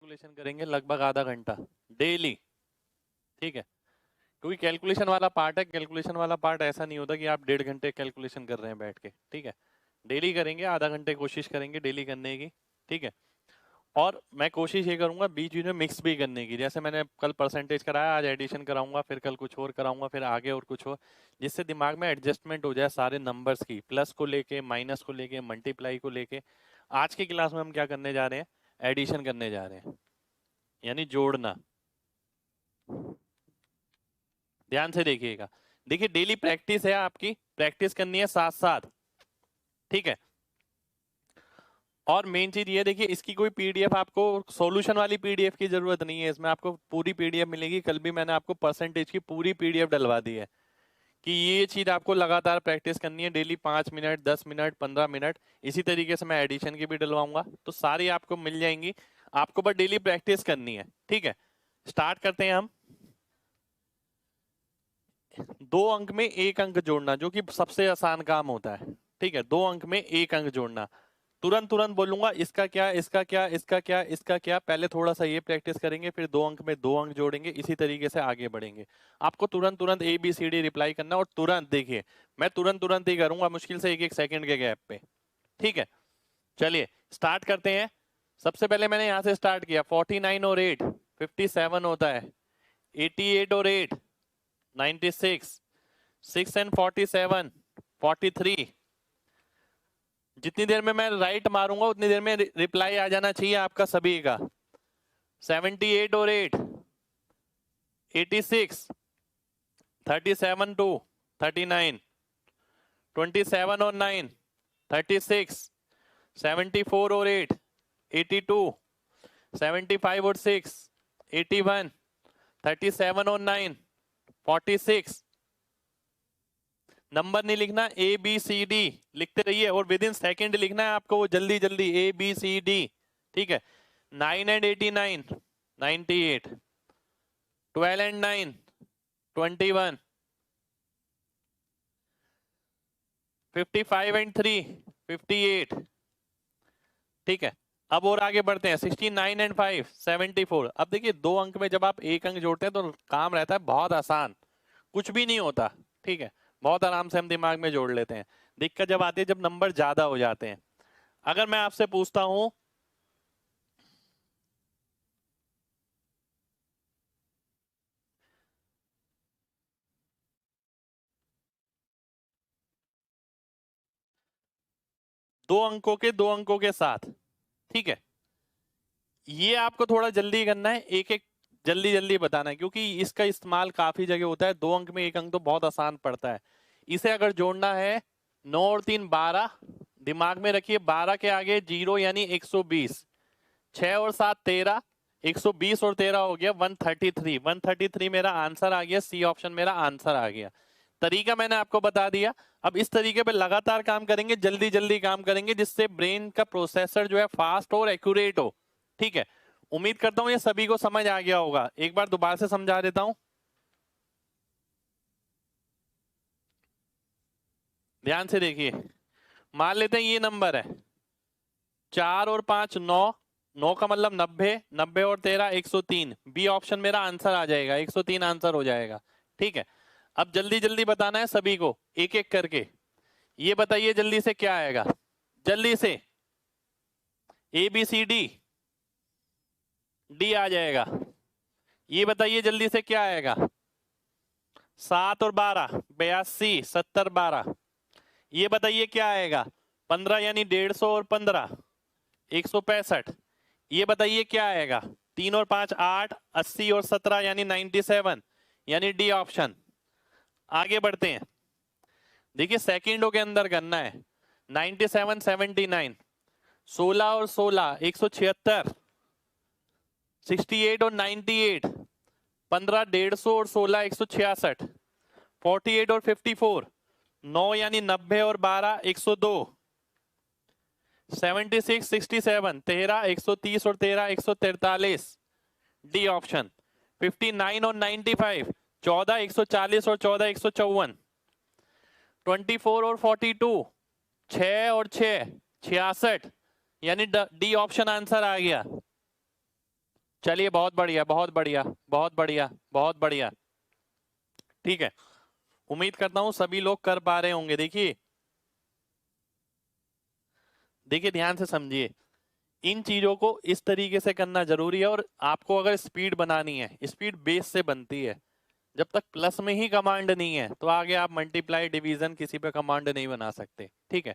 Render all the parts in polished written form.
Calculation करेंगे लगभग आधा घंटा डेली। ठीक है, क्योंकि कैलकुलेशन वाला पार्ट है, कैलकुलेशन वाला पार्ट ऐसा नहीं होता कि आप 1.5 घंटे कैलकुलेशन कर रहे हैं बैठ के। ठीक है, डेली करेंगे, आधा घंटे कोशिश करेंगे डेली करने की। ठीक है, और मैं कोशिश ये करूंगा बीच बीच में मिक्स भी करने की, जैसे मैंने कल परसेंटेज कराया, आज एडिशन कराऊंगा, फिर कल कुछ और कराऊंगा, फिर आगे और कुछ और, जिससे दिमाग में एडजस्टमेंट हो जाए सारे नंबर्स की, प्लस को लेके, माइनस को लेके, मल्टीप्लाई को लेके। आज की क्लास में हम क्या करने जा रहे हैं? एडिशन करने जा रहे हैं, यानी जोड़ना। ध्यान से देखिएगा। देखिए डेली प्रैक्टिस है, आपकी प्रैक्टिस करनी है साथ साथ। ठीक है, और मेन चीज ये देखिए, इसकी कोई पीडीएफ आपको, सॉल्यूशन वाली पीडीएफ की जरूरत नहीं है, इसमें आपको पूरी पीडीएफ मिलेगी। कल भी मैंने आपको परसेंटेज की पूरी पीडीएफ डलवा दी है कि ये चीज आपको लगातार प्रैक्टिस करनी है डेली, 5 मिनट, 10 मिनट, 15 मिनट। इसी तरीके से मैं एडिशन की भी डलवाऊंगा, तो सारी आपको मिल जाएंगी। आपको बस डेली प्रैक्टिस करनी है। ठीक है, स्टार्ट करते हैं हम। 2 अंक में 1 अंक जोड़ना, जो कि सबसे आसान काम होता है। ठीक है, 2 अंक में 1 अंक जोड़ना। तुरंत तुरंत बोलूंगा, इसका क्या, इसका क्या, इसका क्या, इसका क्या। पहले थोड़ा सा ये प्रैक्टिस करेंगे, फिर 2 अंक में 2 अंक जोड़ेंगे, इसी तरीके से आगे बढ़ेंगे। आपको तुरंत तुरंत ABCD रिप्लाई करना, और तुरंत देखिए, मैं तुरंत तुरंत ही करूंगा, मुश्किल से 1-1 सेकंड के गैप पे। ठीक है, चलिए स्टार्ट करते हैं। सबसे पहले मैंने यहां से स्टार्ट किया, 49 और 8 57 होता है, 88 और 8 96, 6 and 47 43। जितनी देर में मैं राइट मारूंगा उतनी देर में रिप्लाई आ जाना चाहिए आपका सभी का। 78 और 8 86, 37 2 39, 27 और 9 36, 74 और 8 82, 75 और 6 81, 37 और 9 46। नंबर नहीं लिखना, ABCD लिखते रहिए, और विद इन सेकेंड लिखना है आपको वो, जल्दी जल्दी ABCD। ठीक है, 9 and 89 98, 12 and 9 21, 55 and 3 58। ठीक है, अब और आगे बढ़ते हैं, 69 and 5 74। अब देखिए 2 अंक में जब आप 1 अंक जोड़ते हैं तो काम रहता है बहुत आसान, कुछ भी नहीं होता। ठीक है, बहुत आराम से हम दिमाग में जोड़ लेते हैं। दिक्कत जब आती है जब नंबर ज्यादा हो जाते हैं। अगर मैं आपसे पूछता हूं, दो अंकों के साथ, ठीक है, ये आपको थोड़ा जल्दी करना है, एक एक जल्दी जल्दी बताना है, क्योंकि इसका इस्तेमाल काफी जगह होता है। 2 अंक में 1 अंक तो बहुत आसान पड़ता है। इसे अगर जोड़ना है, 9 और 3 12, दिमाग में रखिए 12 के आगे 0 यानी 120, 6 और 7 13, 120 और 13 हो गया 133। 133 मेरा आंसर आ गया, सी ऑप्शन मेरा आंसर आ गया। तरीका मैंने आपको बता दिया। अब इस तरीके पे लगातार काम करेंगे, जल्दी जल्दी काम करेंगे, जिससे ब्रेन का प्रोसेसर जो है फास्ट और एक्यूरेट हो। ठीक है, उम्मीद करता हूं ये सभी को समझ आ गया होगा। एक बार दोबारा से समझा देता हूं, ध्यान से देखिए। मान लेते हैं ये नंबर है, 4 और 5 9, 9 का मतलब 90, 90 और 13 103। बी ऑप्शन मेरा आंसर आ जाएगा, 103 आंसर हो जाएगा। ठीक है, अब जल्दी जल्दी बताना है सभी को, एक एक करके। ये बताइए जल्दी से क्या आएगा, जल्दी से। ABCD डी आ जाएगा। ये बताइए जल्दी से क्या आएगा, 7 और 12 82 70 12। ये बताइए क्या आएगा, 15 यानी 150 और 15 165। ये बताइए क्या आएगा, 3 और 5 8 80 और 17 यानी 97, यानी डी ऑप्शन। आगे बढ़ते हैं, देखिए सेकंडों के अंदर करना है। 97 79, 16 और 16 176, 68 और 98, 15 150 और 16 166, 48 और 54 9 यानी 90 और 12 102, 76 67 13 130 और 13 143, डी ऑप्शन। 59 और 95 14 140 और 14 154, 24 और 42 6 और 6 66, यानी डी ऑप्शन आंसर आ गया। चलिए बहुत बढ़िया बहुत बढ़िया बहुत बढ़िया बहुत बढ़िया। ठीक है, उम्मीद करता हूं सभी लोग कर पा रहे होंगे। देखिए देखिए ध्यान से समझिए, इन चीजों को इस तरीके से करना जरूरी है। और आपको अगर स्पीड बनानी है, स्पीड बेस से बनती है। जब तक प्लस में ही कमांड नहीं है तो आगे आप मल्टीप्लाई डिवीजन किसी पे कमांड नहीं बना सकते। ठीक है,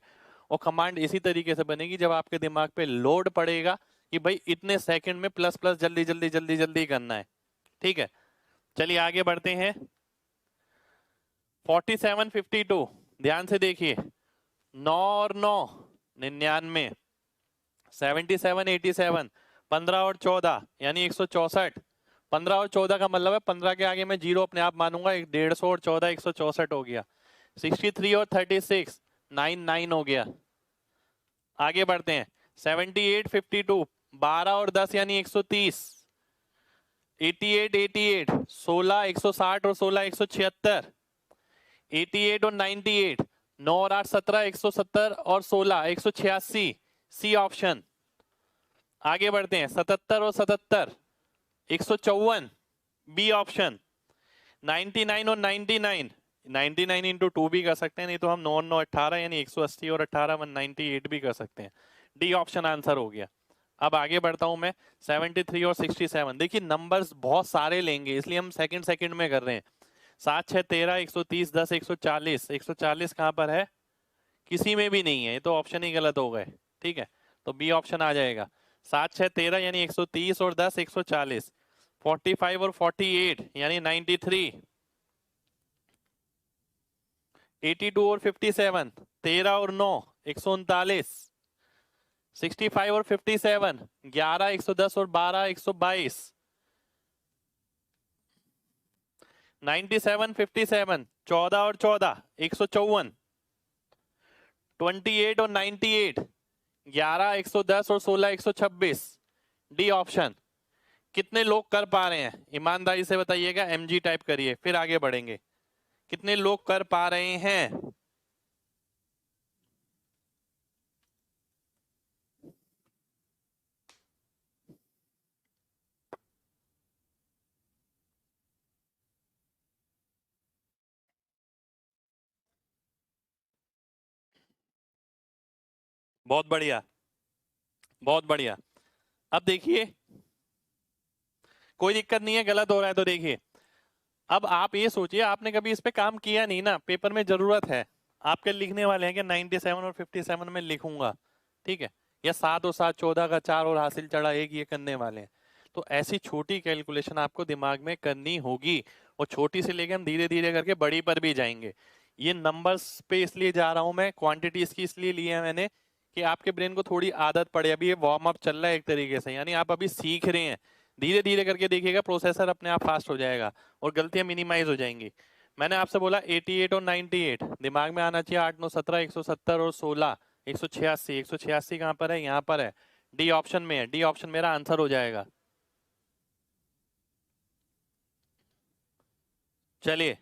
और कमांड इसी तरीके से बनेगी जब आपके दिमाग पे लोड पड़ेगा कि भाई इतने सेकंड में प्लस प्लस जल्दी जल्दी जल्दी जल्दी करना है। ठीक है, चलिए आगे बढ़ते हैं। 4752 ध्यान से देखिए, 9 और 9 99, 77 87 15 और 14 यानी 164। 15 और 14 का मतलब है 15 के आगे मैं जीरो अपने आप मानूंगा, 150 और 14 164 हो गया। 63 और 36 99 हो गया। आगे बढ़ते हैं 78 52 12 और 10 यानी 130। 88 88 16 160 और 16 176। 88 और 98 9 और 8 17 170 और 16 186। C option. आगे बढ़ते हैं 77 और 77 154। B option. 99 और 99 99 इंटू 2 भी कर सकते हैं, नहीं तो हम 9 9 18 यानी 180 और 18 198 भी कर सकते हैं। डी ऑप्शन आंसर हो गया। अब आगे बढ़ता हूं मैं 73 और 67। देखिए नंबर्स बहुत सारे लेंगे इसलिए हम सेकंड सेकंड में कर रहे हैं। 7 6 13 130 10 140। 140 कहां पर है? किसी में भी नहीं है, ये तो ऑप्शन ही गलत हो गए। ठीक है, तो बी ऑप्शन आ जाएगा। 7 6 13 यानी 130 और 10 140। 45 और 48 यानी 93। 82 और 57 13 और 9 139। 65 और 57 11 110 और 12 122। 97 57 14 और 14 154। 28 और 98 11 110 और 16 126। D option. कितने लोग कर पा रहे हैं ईमानदारी से बताइएगा, एमजी टाइप करिए फिर आगे बढ़ेंगे। कितने लोग कर पा रहे हैं? बहुत बढ़िया बहुत बढ़िया। अब देखिए कोई दिक्कत नहीं है, गलत हो रहा है तो देखिए। अब आप ये सोचिए, आपने कभी इस पे काम किया नहीं ना, पेपर में जरूरत है। आपके लिखने वाले हैं कि 97 और 57 में लिखूंगा। ठीक है, या 7 और 7 14 का 4 और हासिल चढ़ा 1 ये करने वाले हैं। तो ऐसी छोटी कैलकुलेशन आपको दिमाग में करनी होगी। और छोटी से लेकर हम धीरे धीरे करके बड़ी पर भी जाएंगे। ये नंबर्स पे इसलिए जा रहा हूं मैं, क्वांटिटीज की इसलिए ली है मैंने कि आपके ब्रेन को थोड़ी आदत पड़े। अभी ये वार्म अप चल रहा है एक तरीके से, यानी आप अभी सीख रहे हैं। धीरे धीरे करके देखिएगा प्रोसेसर अपने आप फास्ट हो जाएगा और गलतियां मिनिमाइज हो जाएंगी। मैंने आपसे बोला 88 और 98 दिमाग में आना चाहिए। 8 9 17 170 और 16 186। 186 कहां पर है? यहाँ पर है, डी ऑप्शन में है। डी ऑप्शन मेरा आंसर हो जाएगा। चलिए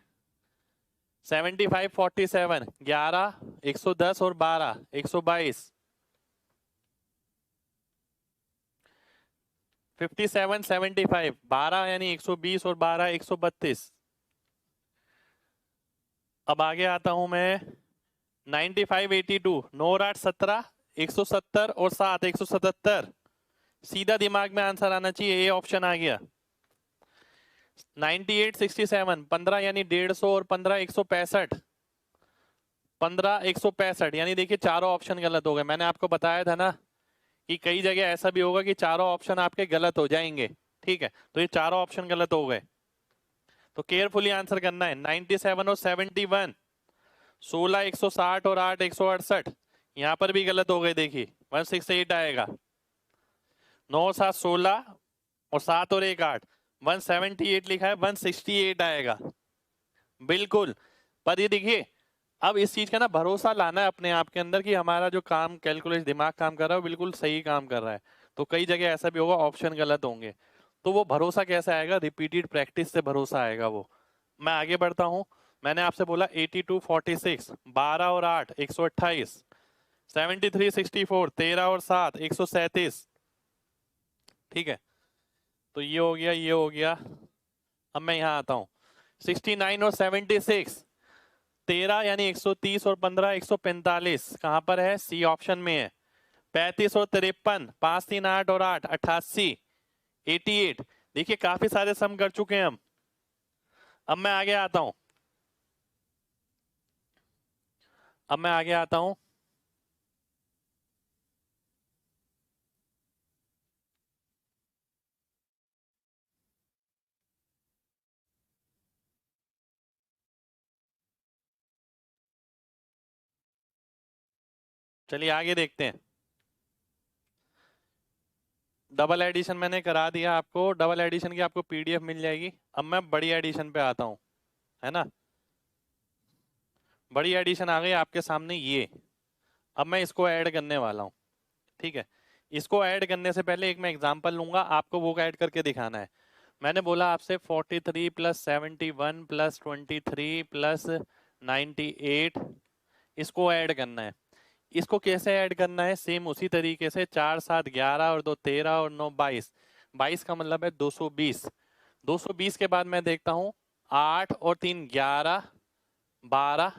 75 47 11 110 और 12 122। 57 75 12 यानी 120 और 12 132। अब आगे आता हूं मैं 95 82 9 और 8 17 170 और 7 177। सीधा दिमाग में आंसर आना चाहिए, ये ऑप्शन आ गया। 98 67 15 यानी 150 और 15 165। 15 165 यानी देखिए चारों ऑप्शन गलत हो गए। मैंने आपको बताया था ना कि कई जगह ऐसा भी होगा कि चारों ऑप्शन आपके गलत हो जाएंगे। ठीक है, तो ये चारों ऑप्शन गलत हो गए, तो केयरफुली आंसर करना है। 97 और 71 16 160 और 8 168। यहां पर भी गलत हो गए, देखिए 168 आएगा। 9 7 16 और 7 और 1 8 178 लिखा है, 168 आएगा बिल्कुल। पर ये देखिए अब इस चीज का ना भरोसा लाना है अपने आप के अंदर कि हमारा जो काम कैलकुलेट दिमाग काम कर रहा है वो बिल्कुल सही काम कर रहा है। तो कई जगह ऐसा भी होगा ऑप्शन गलत होंगे, तो वो भरोसा कैसे आएगा? रिपीटेड प्रैक्टिस से भरोसा आएगा वो। मैं आगे बढ़ता हूं। मैंने आपसे बोला 82 46 12 और 8 128। 73 64 13 और 7 137। ठीक है, तो ये हो गया, ये हो गया। अब मैं यहाँ आता हूँ, 69 और 76, 13 यानी 130 और 15 145 कहाँ पर है? सी ऑप्शन में है। 35 और 53, 5 3 8 और 8 88, 88। देखिए काफी सारे सम कर चुके हैं हम। अब मैं आगे आता हूं, अब मैं आगे आता हूं। चलिए आगे देखते हैं। डबल एडिशन मैंने करा दिया आपको, डबल एडिशन की आपको पीडीएफ मिल जाएगी। अब मैं बड़ी एडिशन पे आता हूं, है ना। बड़ी एडिशन आ गई आपके सामने ये। अब मैं इसको ऐड करने वाला हूं, ठीक है। इसको ऐड करने से पहले एक मैं एग्जांपल लूंगा, आपको वो ऐड करके दिखाना है। मैंने बोला आपसे 43 प्लस 71 प्लस 23 प्लस 98, इसको ऐड करना है। इसको कैसे ऐड करना है? सेम उसी तरीके से, 4 7 11 और 2 13 और 9 22, 22 का मतलब है 220। 220 के बाद मैं देखता हूं 8 और 3 11 12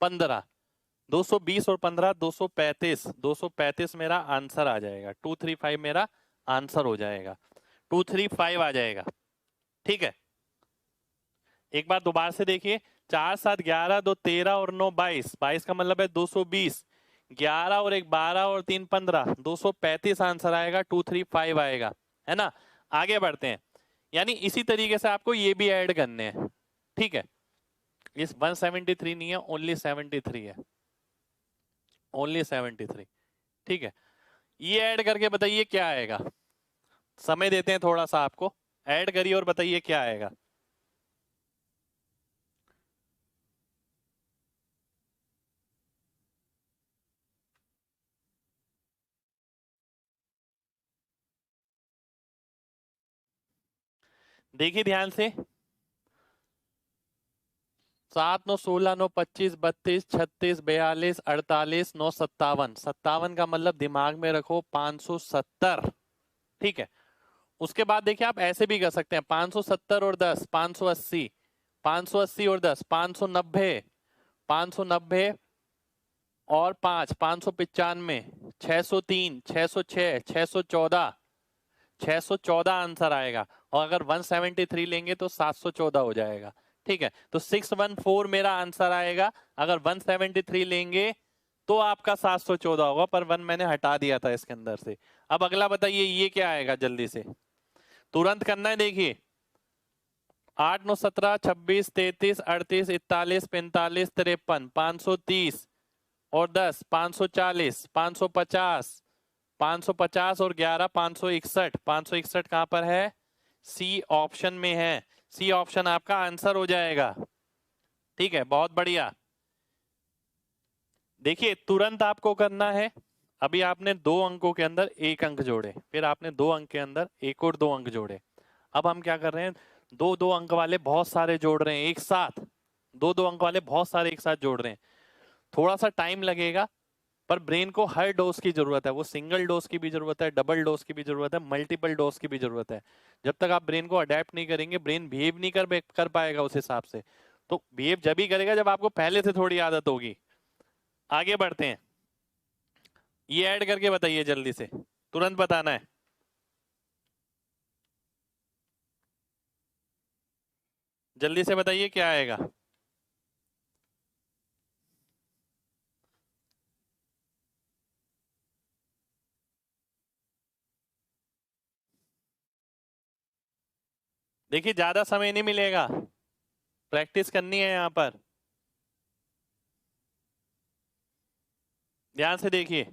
15, 220 और 15 235, 235 मेरा आंसर आ जाएगा। 235 मेरा आंसर हो जाएगा, 235 आ जाएगा, ठीक है। एक बार दोबारा से देखिए, 4 7 11 2 13 और 9 22, 22 का मतलब है 220, 11 और 1 12 और 3 15, 235 आंसर आएगा, 235 आएगा, है ना। आगे बढ़ते हैं। यानी इसी तरीके से आपको ये भी ऐड करने हैं, ठीक है। इस 173 नहीं है, ओनली 73 है, ओनली 73, ठीक है। ये ऐड करके बताइए क्या आएगा। समय देते हैं थोड़ा सा आपको, ऐड करिए और बताइए क्या आएगा। देखिए ध्यान से, 7 9 16 9 25 32 36 42 48 9 57, 57 का मतलब दिमाग में रखो 570, ठीक है। उसके बाद देखिए आप ऐसे भी कर सकते हैं, 570 और 10 580, 580 और 10 590, 590 और 5 595, 603 606 614, 614 आंसर आएगा। और अगर 173 लेंगे तो 714 हो जाएगा, ठीक है। तो 614 मेरा आंसर आएगा। अगर 173 लेंगे तो आपका 714 होगा, पर 1 मैंने हटा दिया था इसके अंदर से। अब अगला बताइए ये क्या आएगा, जल्दी से तुरंत करना है। देखिए 8 9 17 26 33 38 41 45 53, 530 और 10 540, 550, 550 और 11 561, 561 कहां पर है? सी ऑप्शन में है। सी ऑप्शन आपका आंसर हो जाएगा, ठीक है। बहुत बढ़िया। देखिए तुरंत आपको करना है। अभी आपने 2 अंकों के अंदर 1 अंक जोड़े, फिर आपने 2 अंक के अंदर एक और 2 अंक जोड़े। अब हम क्या कर रहे हैं, 2 2 अंक वाले बहुत सारे जोड़ रहे हैं एक साथ, 2 2 अंक वाले बहुत सारे एक साथ जोड़ रहे हैं। थोड़ा सा टाइम लगेगा, पर ब्रेन को हर डोज की जरूरत है। वो सिंगल डोज की भी जरूरत है, डबल डोज की भी जरूरत है, मल्टीपल डोज की भी जरूरत है। जब तक आप ब्रेन को अडेप्ट नहीं करेंगे, ब्रेन बिहेव नहीं कर पाएगा उस हिसाब से। तो बिहेव जब ही करेगा जब आपको पहले से थोड़ी आदत होगी। आगे बढ़ते हैं। ये ऐड करके बताइए जल्दी से, तुरंत बताना है। जल्दी से बताइए क्या आएगा। देखिए ज्यादा समय नहीं मिलेगा, प्रैक्टिस करनी है यहाँ पर। ध्यान से देखिए,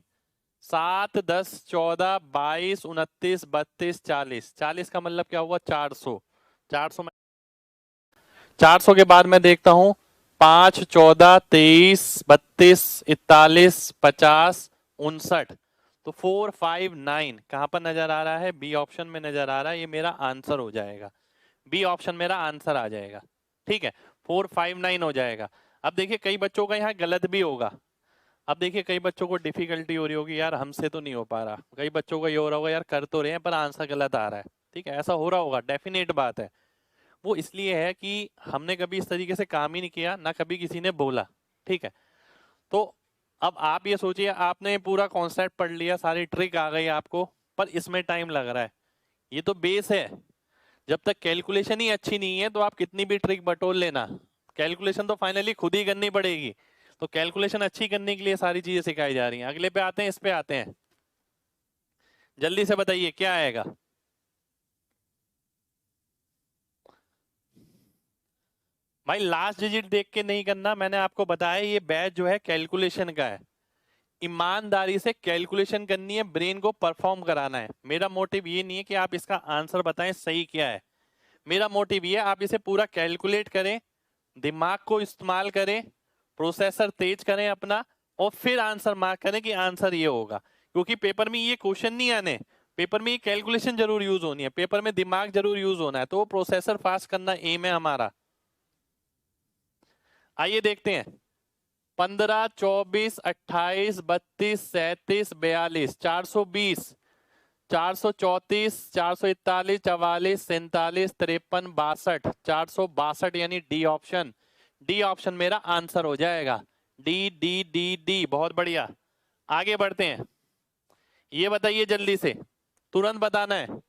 7 10 14 22 29 32 40, 40 का मतलब क्या हुआ? 400, 400 में 400 के बाद मैं देखता हूं 5 14 23 32 41 50 59, तो 4 5 9 कहां पर नजर आ रहा है? बी ऑप्शन में नजर आ रहा है। ये मेरा आंसर हो जाएगा, बी ऑप्शन मेरा आंसर आ जाएगा, ठीक है। 4 5 9 हो जाएगा। अब देखिए कई बच्चों का यहाँ गलत भी होगा। अब देखिए कई बच्चों को डिफिकल्टी हो रही होगी, यार हमसे तो नहीं हो पा रहा। कई बच्चों को ये हो रहा होगा, यार कर तो रहे हैं पर आंसर गलत आ रहा है। ठीक है, ऐसा हो रहा होगा, डेफिनेट बात है। वो इसलिए है कि हमने कभी इस तरीके से काम ही नहीं किया, ना कभी किसी ने बोला। ठीक है, तो अब आप ये सोचिए, आपने पूरा कॉन्सेप्ट पढ़ लिया, सारी ट्रिक आ गई आपको, पर इसमें टाइम लग रहा है। ये तो बेस है, जब तक कैलकुलेशन ही अच्छी नहीं है तो आप कितनी भी ट्रिक बटोर लेना, कैलकुलेशन तो फाइनली खुद ही करनी पड़ेगी। तो कैलकुलेशन अच्छी करने के लिए सारी चीजें सिखाई जा रही हैं। अगले पे आते हैं, इस पे आते हैं, जल्दी से बताइए क्या आएगा। भाई लास्ट डिजिट देख के नहीं करना, मैंने आपको बताया ये बैच जो है कैलकुलेशन का है। ईमानदारी से कैलकुलेशन करनी है, ब्रेन को परफॉर्म कराना है। मेरा मोटिव ये नहीं है कि आप इसका आंसर बताएं सही क्या है, मेरा मोटिव ये है आप इसे पूरा कैलकुलेट करें, दिमाग को इस्तेमाल करें, प्रोसेसर तेज करें अपना, और फिर आंसर मार्क करें कि आंसर ये होगा। क्योंकि पेपर में ये क्वेश्चन नहीं आने, पेपर में ये कैलकुलेशन जरूर यूज होनी है, पेपर में दिमाग जरूर यूज होना है, तो वो प्रोसेसर फास्ट करना एम है हमारा। आइए देखते हैं, 15, 24, 28, 32, 37, 42, 420, 434, 441, 44, 47, 53, 62, 462 यानी डी ऑप्शन। डी ऑप्शन मेरा आंसर हो जाएगा। डी डी डी डी, बहुत बढ़िया। आगे बढ़ते हैं, ये बताइए जल्दी से, तुरंत बताना है,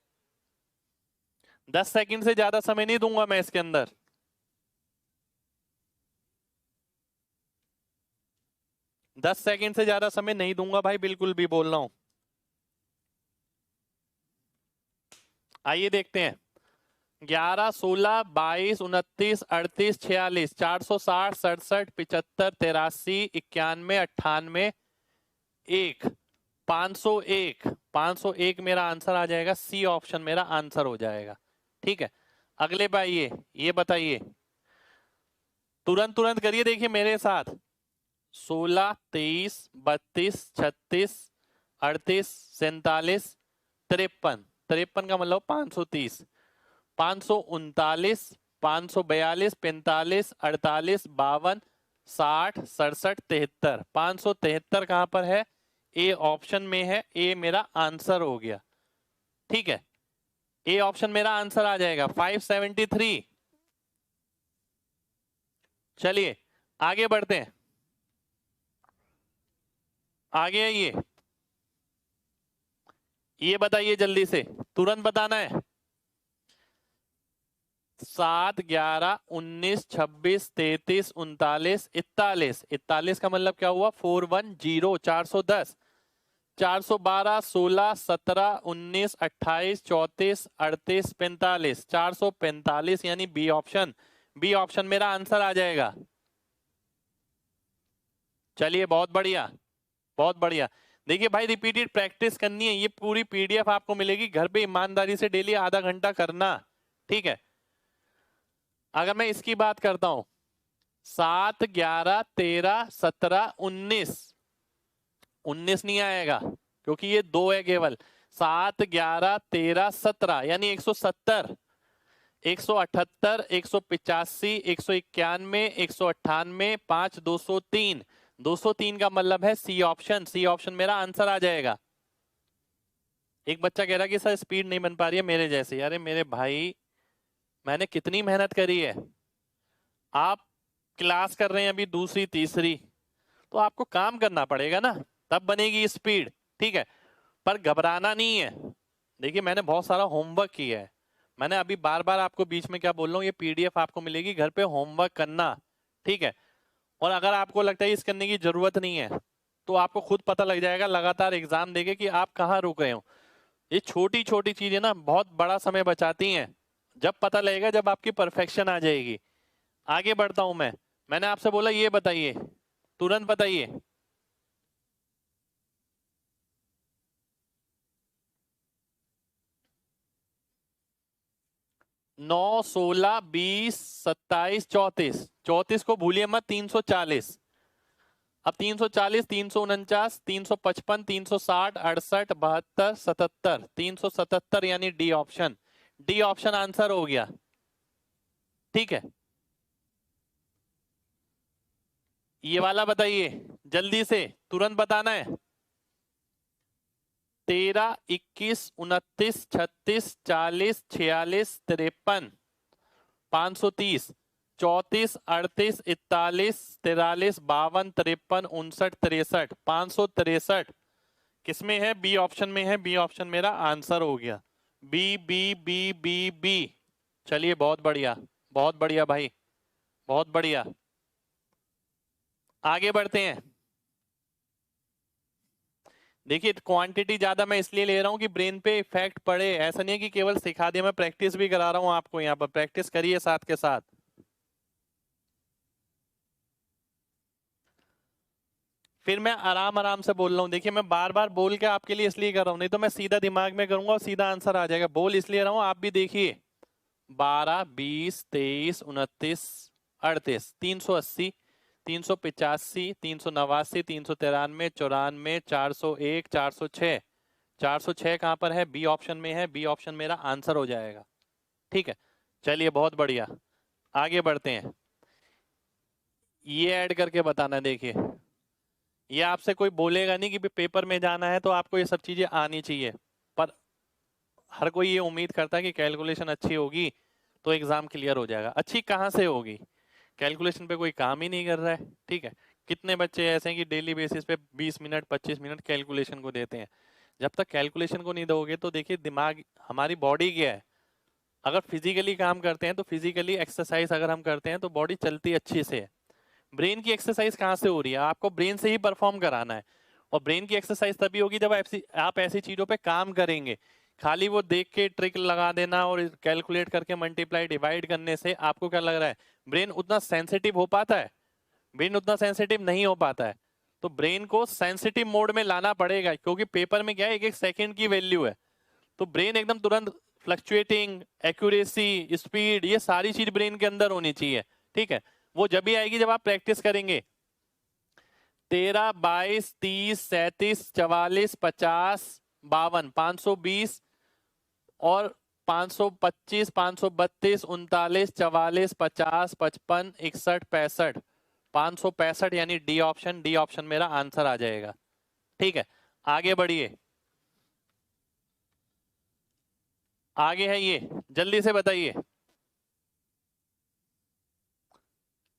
10 सेकंड से ज्यादा समय नहीं दूंगा मैं इसके अंदर। 10 सेकंड से ज्यादा समय नहीं दूंगा भाई, बिल्कुल भी बोल रहा हूं। आइए देखते हैं, 11, 16, 22, 29, 38, 46, 460, 67, 75, 83, 91, 98, 1, 501, 501 मेरा आंसर आ जाएगा, सी ऑप्शन मेरा आंसर हो जाएगा। ठीक है, अगले पे आइए, ये बताइए, तुरंत तुरंत करिए, देखिए मेरे साथ, 16, 23, 32, 36, 38, 47, 53, 53 का मतलब 530, 539, 542, 45, 48, 52, 60, 67, 73, 573 कहां पर है, ए ऑप्शन में है, ए मेरा आंसर हो गया। ठीक है, ए ऑप्शन मेरा आंसर आ जाएगा, 573। चलिए आगे बढ़ते हैं, आगे आइए, ये बताइए जल्दी से, तुरंत बताना है। 7, 11, 19, 26, 33, 39, 41, 41 का मतलब क्या हुआ, 410, 410, 412, 16, 17, 19, 28, 34, 38, 45, 445 यानी बी ऑप्शन, बी ऑप्शन मेरा आंसर आ जाएगा। चलिए बहुत बढ़िया, बहुत बढ़िया। देखिए भाई, रिपीटेड प्रैक्टिस करनी है, ये पूरी पीडीएफ आपको मिलेगी घर पे, ईमानदारी से डेली आधा घंटा करना। ठीक है, अगर मैं इसकी बात करता हूं, 7, 11, 13, 17, 19, 19 नहीं आएगा क्योंकि ये दो है केवल। 7, 11, 13, 17 यानी 170, 178, 185, 191, 198, 5, 203, 203 का मतलब है सी ऑप्शन, सी ऑप्शन मेरा आंसर आ जाएगा। एक बच्चा कह रहा कि सर स्पीड नहीं बन पा रही है मेरे जैसे, अरे मेरे भाई मैंने कितनी मेहनत करी है, आप क्लास कर रहे हैं अभी दूसरी तीसरी, तो आपको काम करना पड़ेगा ना, तब बनेगी स्पीड। ठीक है, पर घबराना नहीं है। देखिए मैंने बहुत सारा होमवर्क किया है, मैंने अभी बार बार आपको बीच में क्या बोल रहा हूँ, ये पीडीएफ आपको मिलेगी घर पे, होमवर्क करना। ठीक है, और अगर आपको लगता है इस करने की जरूरत नहीं है, तो आपको खुद पता लग जाएगा लगातार एग्जाम देके कि आप कहाँ रुक रहे हो। ये छोटी छोटी चीजें ना बहुत बड़ा समय बचाती हैं, जब पता लगेगा जब आपकी परफेक्शन आ जाएगी। आगे बढ़ता हूं मैं, मैंने आपसे बोला ये बताइए, तुरंत बताइए, 9, 16, 20, 27, 34, 34 को भूलिए मत, 340, अब 340, 349, 355, 360, 68, 72, 77, 377 यानी D option, D option answer हो गया। ठीक है, ये वाला बताइए जल्दी से, तुरंत बताना है। 13, 21, 29, 36, 40, 46, 53, 530, 34, 38, 41, 43, 52, 53, 59, 63, 563 किसमें है? बी ऑप्शन में है। बी ऑप्शन मेरा आंसर हो गया। B B B B B. चलिए बहुत बढ़िया, बहुत बढ़िया भाई, बहुत बढ़िया। आगे बढ़ते हैं। देखिए क्वांटिटी ज्यादा मैं इसलिए ले रहा हूं कि ब्रेन पे इफेक्ट पड़े। ऐसा नहीं है कि केवल सिखा दिया, मैं प्रैक्टिस भी करा रहा हूं आपको। यहाँ पर प्रैक्टिस करिए साथ के साथ। फिर मैं आराम आराम से बोल रहा हूँ। देखिए मैं बार बार बोल के आपके लिए इसलिए कर रहा हूँ, नहीं तो मैं सीधा दिमाग में करूंगा और सीधा आंसर आ जाएगा। बोल इसलिए रहा हूँ, आप भी देखिए। 12, 20, 23, 29, 38, 380, 385, 389, 393, 94, 401, 406। 406 कहाँ पर है? बी ऑप्शन में है। बी ऑप्शन मेरा आंसर हो जाएगा। ठीक है, चलिए बहुत बढ़िया, आगे बढ़ते हैं। ये ऐड करके बताना। देखिए ये आपसे कोई बोलेगा नहीं कि पेपर में जाना है तो आपको ये सब चीजें आनी चाहिए, पर हर कोई ये उम्मीद करता है कि कैलकुलेशन अच्छी होगी तो एग्जाम क्लियर हो जाएगा। अच्छी कहाँ से होगी? कैलकुलेशन पे कोई काम ही नहीं कर रहा है। ठीक है, कितने बच्चे ऐसे हैं कि डेली बेसिस पे 20 मिनट 25 मिनट कैलकुलेशन को देते हैं। जब तक कैलकुलेशन को नहीं दोगे तो देखिए दिमाग, हमारी बॉडी क्या है, अगर फिजिकली काम करते हैं तो फिजिकली एक्सरसाइज अगर हम करते हैं तो बॉडी चलती अच्छे से है। ब्रेन की एक्सरसाइज कहाँ से हो रही है? आपको ब्रेन से ही परफॉर्म कराना है। और ब्रेन की एक्सरसाइज तभी होगी जब आप ऐसी चीजों पे काम करेंगे। खाली वो देख के ट्रिक लगा देना और कैलकुलेट करके मल्टीप्लाई डिवाइड करने से आपको क्या लग रहा है ब्रेन उतना सेंसिटिव हो पाता है? ब्रेन उतना सेंसिटिव नहीं हो पाता है। तो ब्रेन को सेंसिटिव मोड में लाना पड़ेगा, क्योंकि पेपर में क्या है, एक एक सेकेंड की वैल्यू है। तो ब्रेन एकदम तुरंत फ्लक्चुएटिंग, एक्यूरेसी, स्पीड, ये सारी चीज ब्रेन के अंदर होनी चाहिए। ठीक है, वो जब भी आएगी जब आप प्रैक्टिस करेंगे। 13, 22, 30, 37, 44, 50, 52, 520 और 525, 532, 39, 44, 50, 55, 61, 65, 565 यानी डी ऑप्शन। डी ऑप्शन मेरा आंसर आ जाएगा। ठीक है, आगे बढ़िए। आगे है ये, जल्दी से बताइए,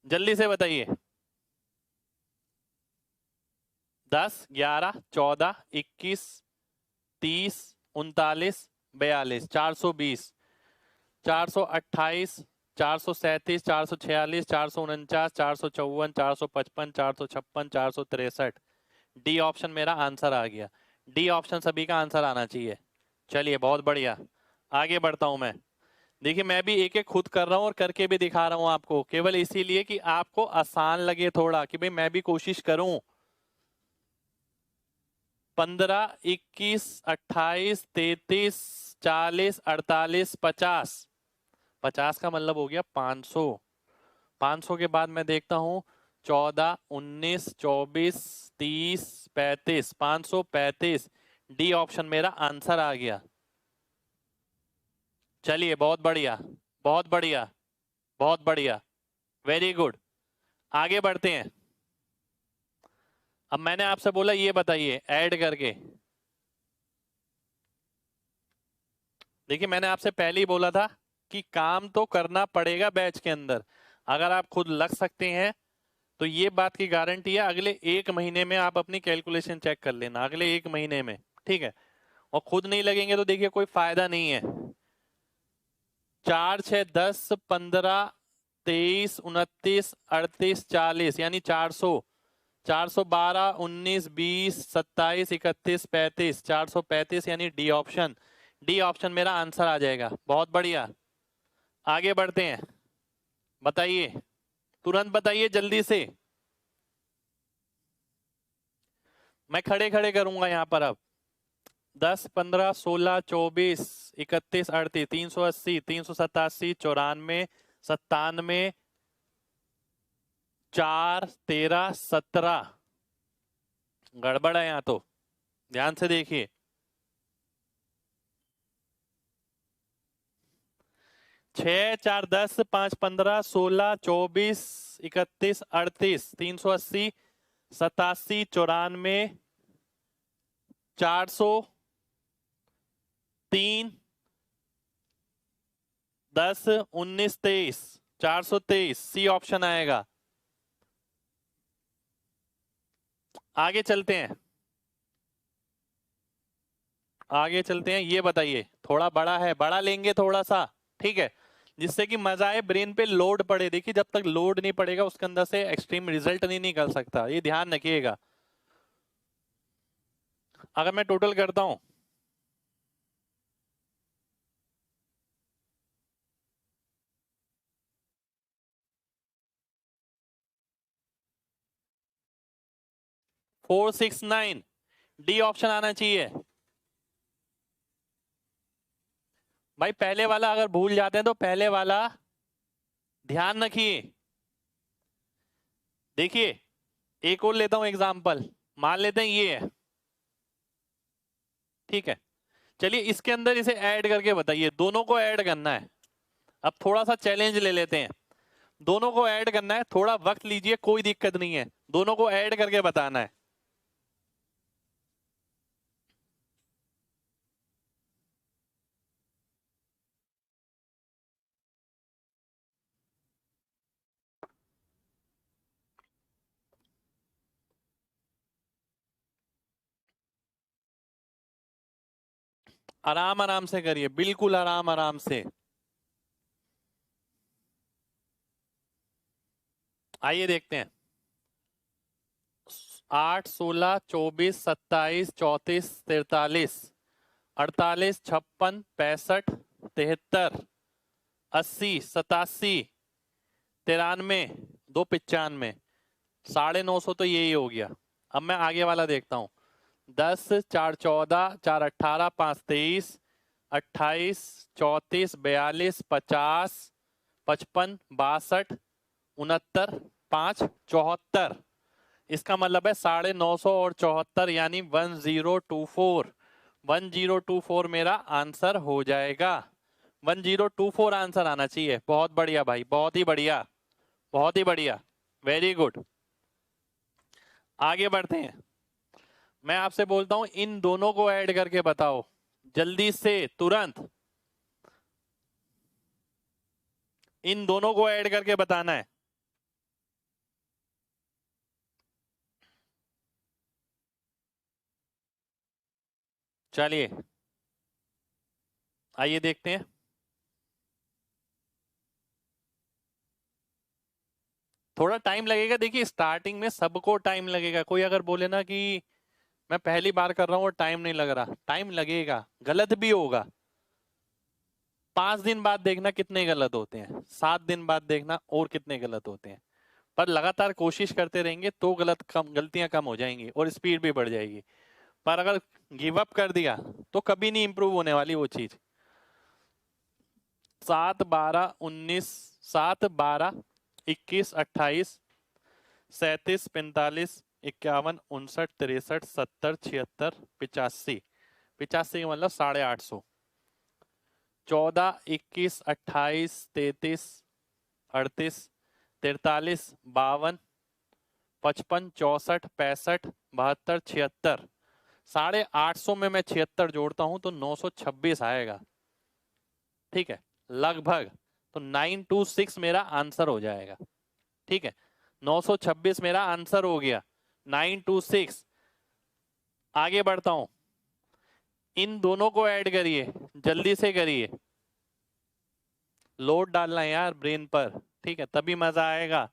जल्दी से बताइए। 10, 11, 14, 21, 30, 39, 42, 420, 428, 437, 446, 449, 454, 455, 456, 463। डी ऑप्शन मेरा आंसर आ गया। डी ऑप्शन सभी का आंसर आना चाहिए। चलिए बहुत बढ़िया, आगे बढ़ता हूं मैं। देखिए मैं भी एक एक खुद कर रहा हूं और करके भी दिखा रहा हूं आपको, केवल इसीलिए कि आपको आसान लगे थोड़ा, कि भाई मैं भी कोशिश करूं। 15, 21, 28, 33, 40, 48, 50। 50 का मतलब हो गया 500। 500 के बाद मैं देखता हूं 14, 19, 24, 30, 35, 535। डी ऑप्शन मेरा आंसर आ गया। चलिए बहुत बढ़िया, बहुत बढ़िया, बहुत बढ़िया, वेरी गुड। आगे बढ़ते हैं। अब मैंने आपसे बोला ये बताइए ऐड करके। देखिए मैंने आपसे पहले ही बोला था कि काम तो करना पड़ेगा बैच के अंदर। अगर आप खुद लग सकते हैं तो ये बात की गारंटी है, अगले 1 महीने में आप अपनी कैलकुलेशन चेक कर लेना, अगले 1 महीने में। ठीक है, और खुद नहीं लगेंगे तो देखिए कोई फायदा नहीं है। 4, 6, 10, 15, 23, 29, 38, 40 यानी 400। 412, 19, 20, 27, 31, 35, 435 यानी डी ऑप्शन। डी ऑप्शन मेरा आंसर आ जाएगा। बहुत बढ़िया, आगे बढ़ते हैं। बताइए, तुरंत बताइए जल्दी से। मैं खड़े खड़े करूंगा यहाँ पर अब। 10, 15, 16, 24, 31, 38, 380, 387, 94, 97, 4, 13, 17। गड़बड़ है यहाँ तो, ध्यान से देखिए। 6, 4, 10, 5, 15, 16, 24, 31, 38, 380, 87, 94, 400, 3 10 19 23 423 सी ऑप्शन आएगा। आगे चलते हैं, आगे चलते हैं। ये बताइए, थोड़ा बड़ा है, बड़ा लेंगे थोड़ा सा, ठीक है, जिससे कि मजा आए, ब्रेन पे लोड पड़े। देखिए जब तक लोड नहीं पड़ेगा उसके अंदर से एक्सट्रीम रिजल्ट नहीं निकल सकता, ये ध्यान रखिएगा। अगर मैं टोटल करता हूं, four six nine, D option आना चाहिए। भाई पहले वाला अगर भूल जाते हैं तो पहले वाला ध्यान रखिए। देखिए एक और लेता हूं एग्जांपल, मान लेते हैं ये है, ठीक है। चलिए इसके अंदर इसे ऐड करके बताइए, दोनों को ऐड करना है। अब थोड़ा सा चैलेंज ले लेते हैं, दोनों को ऐड करना है, थोड़ा वक्त लीजिए, कोई दिक्कत नहीं है, दोनों को ऐड करके बताना है। आराम आराम से करिए, बिल्कुल आराम आराम से। आइए देखते हैं, 8 16 24 27 34 43 48 56 65 73 80 87 93 2 95 950 तो यही हो गया। अब मैं आगे वाला देखता हूं, 10 4 14 4 18 5 23 28 34 42 50 55 62 69 5 74। इसका मतलब है 950 और 74 यानी 1024। 1024 मेरा आंसर हो जाएगा। 1024 आंसर आना चाहिए। बहुत बढ़िया भाई, बहुत ही बढ़िया, बहुत ही बढ़िया, वेरी गुड। आगे बढ़ते हैं, मैं आपसे बोलता हूं इन दोनों को ऐड करके बताओ जल्दी से, तुरंत इन दोनों को ऐड करके बताना है। चलिए आइए देखते हैं। थोड़ा टाइम लगेगा, देखिए स्टार्टिंग में सबको टाइम लगेगा। कोई अगर बोले ना कि मैं पहली बार कर रहा हूं और टाइम नहीं लग रहा, टाइम लगेगा, गलत भी होगा। 5 दिन बाद देखना कितने गलत होते हैं, 7 दिन बाद देखना और कितने गलत होते हैं। पर लगातार कोशिश करते रहेंगे तो गलतियां कम हो जाएंगी और स्पीड भी बढ़ जाएगी। पर अगर गिव अप कर दिया तो कभी नहीं इंप्रूव होने वाली वो चीज। 7 12 19 7 12 21 28 37 45 51 59 63 70 76 85। 85 का मतलब 850। 14 21 28 33 38 43 52 55 64 65 72 76। 850 में मैं 76 जोड़ता हूं तो 926 आएगा, ठीक है, लगभग। तो 926 मेरा आंसर हो जाएगा, ठीक है। 926 मेरा आंसर हो गया, 926। आगे बढ़ता हूं, इन दोनों को ऐड करिए, जल्दी से करिए, लोड डालना है यार ब्रेन पर, ठीक है, तभी मजा आएगा।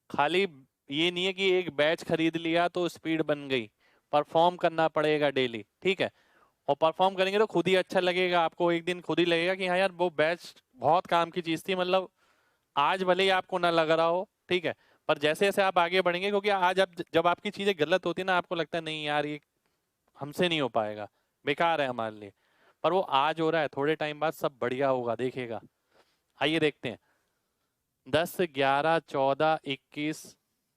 खाली ये नहीं है कि एक बैच खरीद लिया तो स्पीड बन गई, परफॉर्म करना पड़ेगा डेली, ठीक है। और परफॉर्म करेंगे तो खुद ही अच्छा लगेगा आपको, एक दिन खुद ही लगेगा कि हाँ यार वो बैच बहुत काम की चीज थी, मतलब आज भले ही आपको ना लग रहा हो, ठीक है, पर जैसे जैसे आप आगे बढ़ेंगे, क्योंकि आज आप जब आपकी चीजें गलत होती है ना, आपको लगता है नहीं यार ये हमसे नहीं हो पाएगा, बेकार है हमारे लिए, पर वो आज हो रहा है, थोड़े टाइम बाद सब बढ़िया होगा, देखेगा। आइए देखते हैं, 10 11 14 21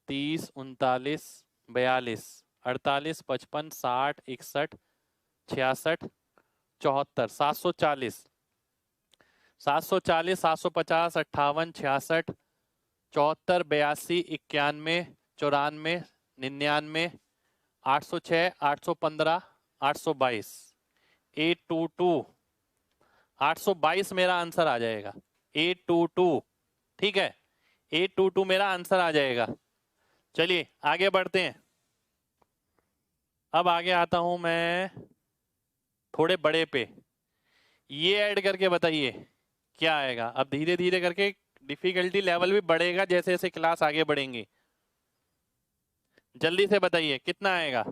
30 39 42 48 55 60 61 66 74 740 740 750 58 66 74 82 91 94 99 806 815 822 822 822 मेरा आंसर आ जाएगा, 822। ठीक है, 822 मेरा आंसर आ जाएगा। चलिए आगे बढ़ते हैं। अब आगे आता हूं मैं थोड़े बड़े पे। ये ऐड करके बताइए क्या आएगा। अब धीरे धीरे करके डिफिकल्टी लेवल भी बढ़ेगा जैसे जैसे क्लास आगे बढ़ेंगी। जल्दी से बताइए कितना आएगा।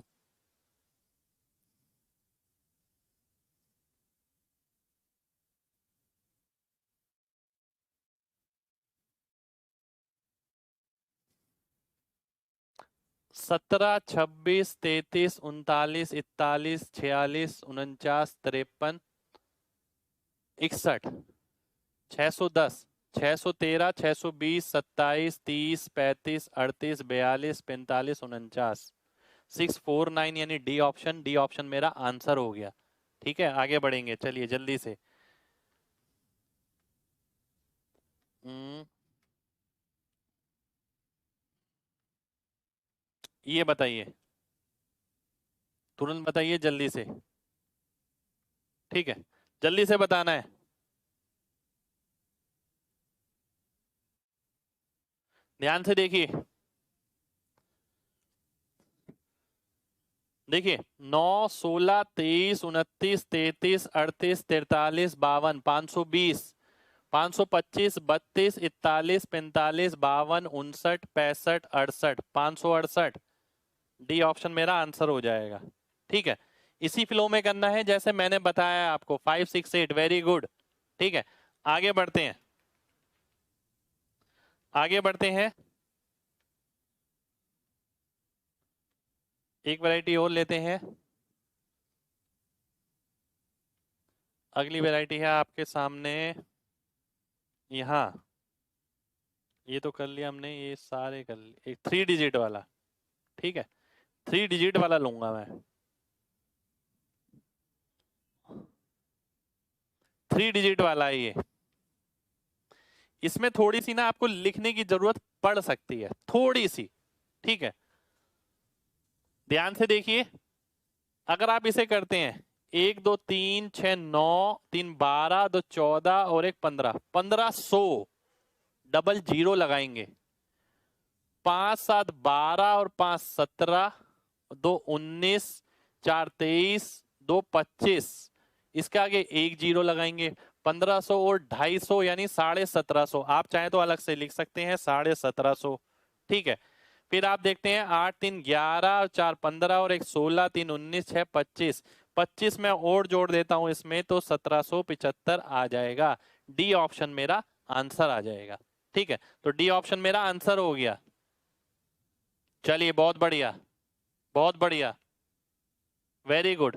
सत्रह, 26, 33, 39, 41, 46, 49, 53, 61, 610, 613, 620, 27, 30, 35, 38, 42, 45, 49, 649 यानी डी ऑप्शन। डी ऑप्शन मेरा आंसर हो गया। ठीक है आगे बढ़ेंगे, चलिए जल्दी से। हम्म, ये बताइए, तुरंत बताइए जल्दी से। ठीक है, जल्दी से बताना है। ध्यान से देखिए, देखिए 9, 16, 23, 29, 33, 38, 43, 52, 520, 525, 32, 41, 45, 52, 59, 65, 68, 568। डी ऑप्शन मेरा आंसर हो जाएगा। ठीक है, इसी फ्लो में करना है जैसे मैंने बताया आपको, 5, 6, 8। Very good. ठीक है, आगे बढ़ते हैं, आगे बढ़ते हैं। एक वैरायटी और लेते हैं। अगली वैरायटी है आपके सामने यहाँ। ये तो कर लिया हमने, ये सारे कर लिए। एक 3 डिजिट वाला। ठीक है, 3 डिजिट वाला लूंगा मैं। 3 डिजिट वाला है ये। इसमें थोड़ी सी ना आपको लिखने की जरूरत पड़ सकती है, थोड़ी सी। ठीक है, ध्यान से देखिए। अगर आप इसे करते हैं 1, 2, 3, 6, 9, 3, 12, 2, 14 और 1, 15, 1500 डबल जीरो लगाएंगे। 5, 7, 12 और 5, 17, 2, 19, 4, 23, 2, 25। इसके आगे एक जीरो लगाएंगे। 1500 और 250 यानी 1750। आप चाहे तो अलग से लिख सकते हैं 1750। ठीक है, फिर आप देखते हैं 8, 3, 11, 4, 15 और 1, 16, 3, 19, 6, 25। 25 में और जोड़ देता हूं इसमें तो 1775 आ जाएगा। डी ऑप्शन मेरा आंसर आ जाएगा। ठीक है, तो डी ऑप्शन मेरा आंसर हो गया। चलिए बहुत बढ़िया, बहुत बढ़िया, वेरी गुड।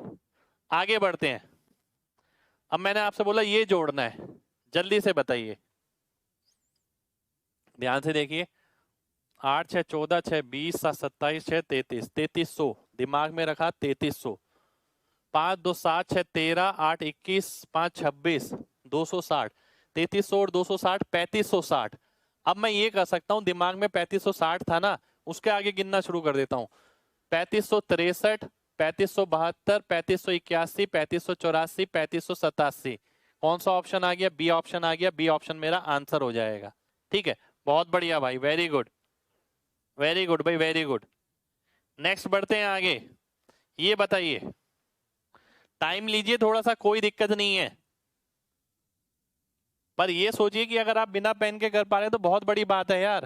आगे बढ़ते हैं। अब मैंने आपसे बोला ये जोड़ना है, जल्दी से बताइए। ध्यान से देखिए। 8, 6, 14, 6, 20, 7, 27, 6, 33, 3300 दिमाग में रखा। 3300। 5, 2, 7, 6, 13, 8, 21, 5, 26, 260। 3300 और 260, 3560। अब मैं ये कर सकता हूं, दिमाग में 3560 था ना, उसके आगे गिनना शुरू कर देता हूं। 3563, 3572, 3581, 3584, 3587। कौन सा ऑप्शन आ गया? बी ऑप्शन आ गया। बी ऑप्शन मेरा आंसर हो जाएगा। ठीक है, बहुत बढ़िया भाई, वेरी गुड, वेरी गुड भाई, वेरी गुड। नेक्स्ट बढ़ते हैं आगे। ये बताइए, टाइम लीजिए थोड़ा सा, कोई दिक्कत नहीं है, पर ये सोचिए कि अगर आप बिना पेन के कर पा रहे हैं तो बहुत बड़ी बात है यार।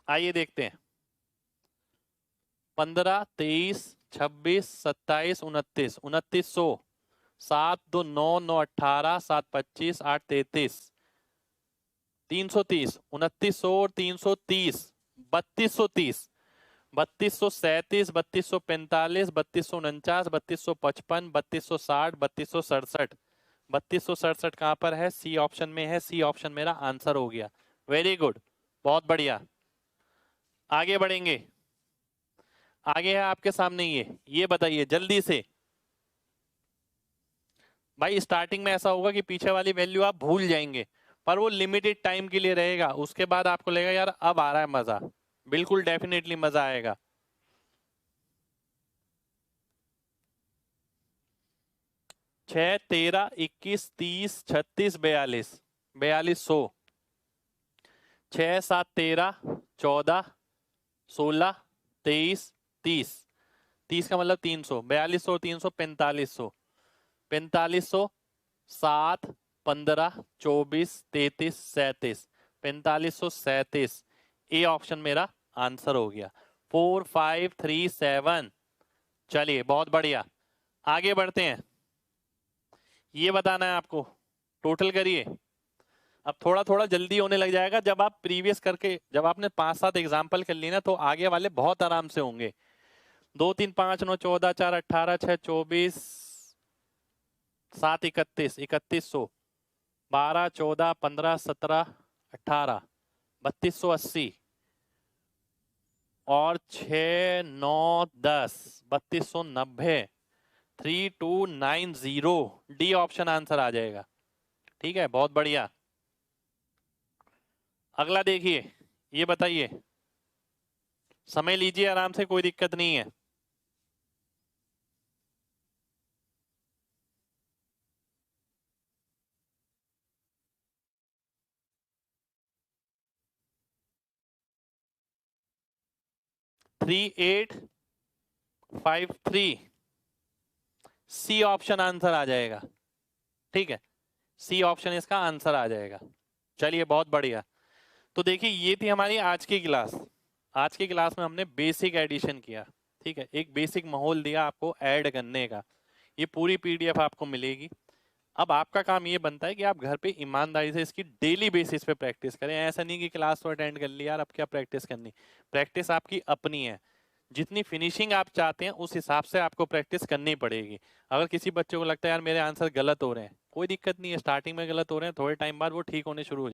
आइए देखते हैं। 15, 23, 26, 27, 29, 2900। 7, 2, 9, 9, 18, 7, 25, 8, 33, 330, 2900 और 330, 3230, 3237, 3245, 3249, 3255, 3260, 3267। 3267 कहां पर है? सी ऑप्शन में है। सी ऑप्शन मेरा आंसर हो गया। वेरी गुड, बहुत बढ़िया। आगे बढ़ेंगे। आगे है आपके सामने ये बताइए जल्दी से। भाई स्टार्टिंग में ऐसा होगा कि पीछे वाली वैल्यू आप भूल जाएंगे। पर वो लिमिटेड टाइम के लिए रहेगा, उसके बाद आपको लगेगा यार अब आ रहा है मजा, बिल्कुल डेफिनेटली मजा आएगा। 6, 13, 21, 30, 36, 42, 4200। 6, 7, 13, 14, 16, 23, 30, 30 का मतलब 300, 4200, 300, 4500, 4500, 7, 15, 24, 33, 37, 4537। ए ऑप्शन मेरा आंसर हो गया। 4537। चलिए बहुत बढ़िया, आगे बढ़ते हैं। ये बताना है आपको, टोटल करिए। अब थोड़ा थोड़ा जल्दी होने लग जाएगा, जब आप प्रीवियस करके, जब आपने 5-7 एग्जाम्पल कर लिए ना, तो आगे वाले बहुत आराम से होंगे। 2, 3, 5, 9, 14, 4, 18, 6, 24, 7, 31, 3100, 12, 14, 15, 17, 18, 3280 और 6, 9, 10, 3290, 3290। डी ऑप्शन आंसर आ जाएगा। ठीक है, बहुत बढ़िया। अगला देखिए, ये बताइए, समय लीजिए आराम से, कोई दिक्कत नहीं है। थ्री 853, सी ऑप्शन आंसर आ जाएगा। ठीक है, सी ऑप्शन इसका आंसर आ जाएगा। चलिए बहुत बढ़िया। तो देखिए, ये थी हमारी आज की क्लास। आज की क्लास में हमने बेसिक एडिशन किया। ठीक है, एक बेसिक माहौल दिया आपको ऐड करने का। ये पूरी पीडीएफ आपको मिलेगी। अब आपका काम ये बनता है कि आप घर पे ईमानदारी से इसकी डेली बेसिस पे प्रैक्टिस करें। ऐसा नहीं कि क्लास तो अटेंड कर लिया यार, अब क्या प्रैक्टिस करनी। प्रैक्टिस आपकी अपनी है, जितनी फिनिशिंग आप चाहते हैं उस हिसाब से आपको प्रैक्टिस करनी पड़ेगी। अगर किसी बच्चे को लगता है यार मेरे आंसर गलत हो रहे हैं, कोई दिक्कत नहीं है, स्टार्टिंग में गलत हो रहे हैं, थोड़े टाइम बाद वो ठीक होने शुरू हो